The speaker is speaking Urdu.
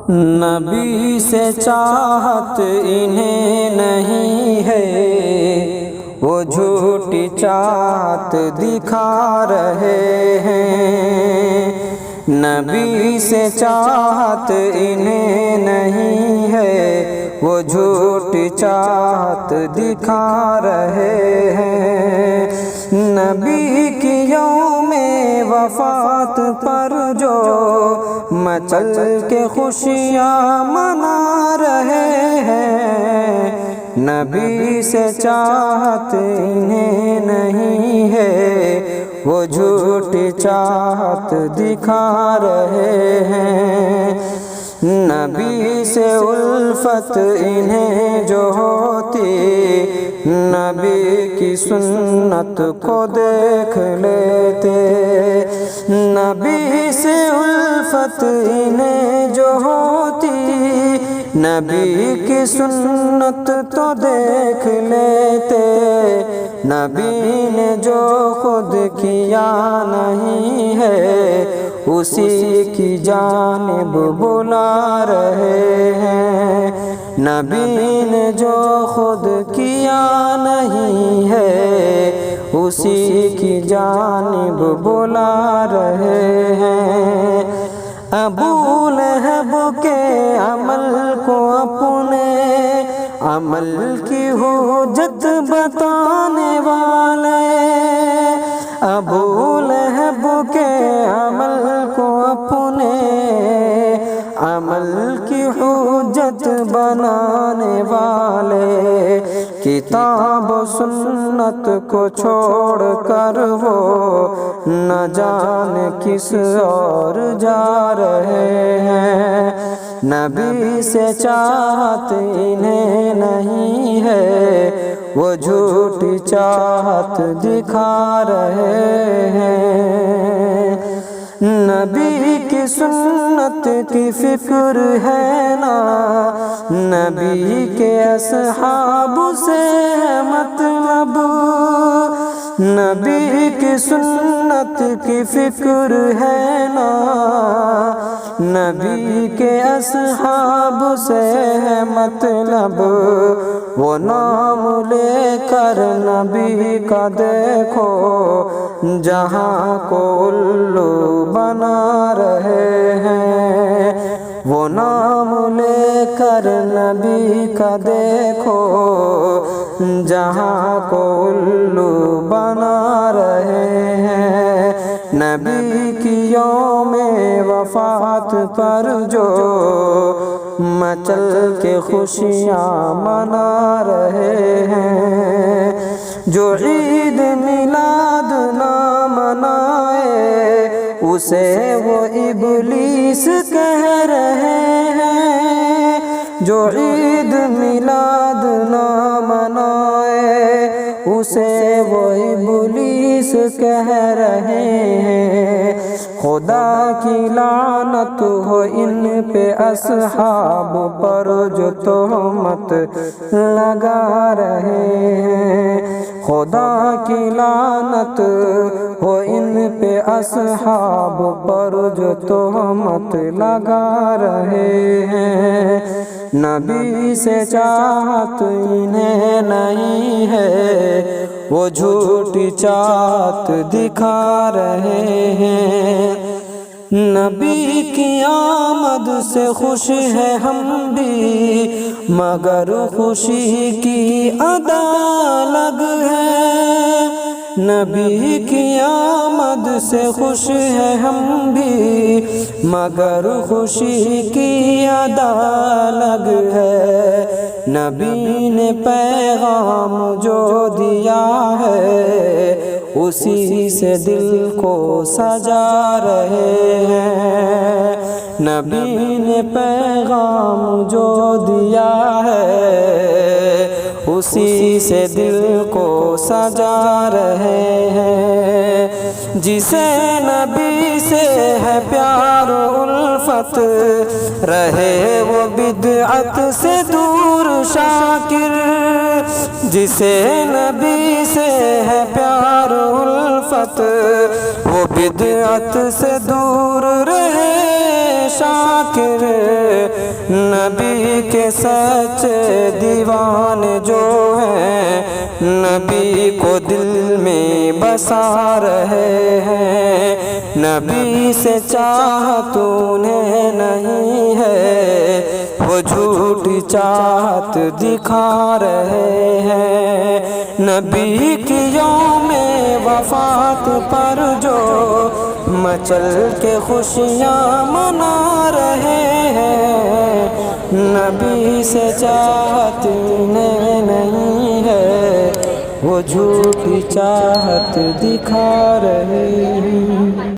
نبی سے چاہت انہیں نہیں ہے، وہ جھوٹی چاہت دکھا رہے ہیں۔ نبی سے چاہت انہیں نہیں ہے، وہ جھوٹی چاہت دکھا رہے ہیں۔ نبی کی یوم وفات پر جو مچل کے خوشیاں منا رہے ہیں، نبی سے چاہت انہیں نہیں ہے، وہ جھوٹی چاہت دکھا رہے ہیں۔ نبی سے الفت انہیں جو ہوتی، نبی کی سنت کو دیکھ لیتے۔ نبی سے الفت انہیں جو ہوتی، نبی کی سنت تو دیکھ لیتے۔ نبی نے جو خود کیا نہیں ہے، اسی کی جانب بلا رہے ہیں۔ نبی نے جو خود کیا نہیں ہے، اسی کی جانب بلا رہے ہیں۔ ابو لہب کے عمل کو اپنے عمل کی حجت بتانے والے، ابو لہب کے عمل کو اپنے عمل کی حجت بنانے والے، کتاب و سنت کو چھوڑ کر وہ نہ جانے کس اور جا رہے ہیں۔ نبی سے چاہت انہیں نہیں ہے، وہ جھوٹی چاہت دکھا رہے ہیں۔ نبی کی سنت کی فکر ہے نا، نبی کے اصحاب سے ہے مطلب، نبی کی سنت کی فکر ہے نا، نبی کے اصحاب سے ہے مطلب۔ وہ نام لے کر نبی کا دیکھو، جہاں کو الو بنا رہے ہیں۔ وہ نام لے کر نبی کا دیکھو، جہاں کو الو بنا رہے ہیں۔ نبی کی یوم وفات پر جو مچل کے خوشیاں منا رہے ہیں، جو عید میلاد نہ منائے، اسے وہ ابلیس کہہ رہے ہیں۔ جو عید میلاد نہ منائے، اسے وہ ابلیس کہہ رہے ہیں۔ خدا کی لعنت ہو ان پہ اصحاب پر جو تہمت لگا رہے ہیں۔ خدا کی لعنت ہو ان پہ اصحاب پر جو تہمت لگا رہے ہیں۔ نبی سے چاہت انہیں نہیں ہے، وہ جھوٹی چاہت دکھا رہے ہیں۔ نبی کی آمد سے خوش ہے ہم بھی، مگر خوشی کی ادا الگ ہے۔ نبی کی آمد سے خوش ہے ہم بھی، مگر خوشی کی ادا الگ ہے۔ نبی نے پیغام جو دیا ہے، اسی سے دل کو سجا رہے ہیں۔ نبی نے پیغام جو دیا ہے، اسی سے دل کو سجا رہے ہیں۔ جسے نبی سے ہے پیار و الفت، رہے وہ بدعت سے دور شاکر۔ جسے نبی سے ہے پیار و الفت، وہ بدعت سے دور رہے شاکر۔ نبی کے سچے دیوانے جو ہیں نبی کو دل میں بسا رہے ہیں، نبی سے چاہت انہیں نہیں ہے، وہ جھوٹی چاہت دکھا رہے ہیں۔ نبی کی یوم وفات پر جو مچل کے خوشیاں منا رہے ہیں، نبی سے چاہت انہیں نہیں ہے، وہ جھوٹی چاہت دکھا رہے ہیں۔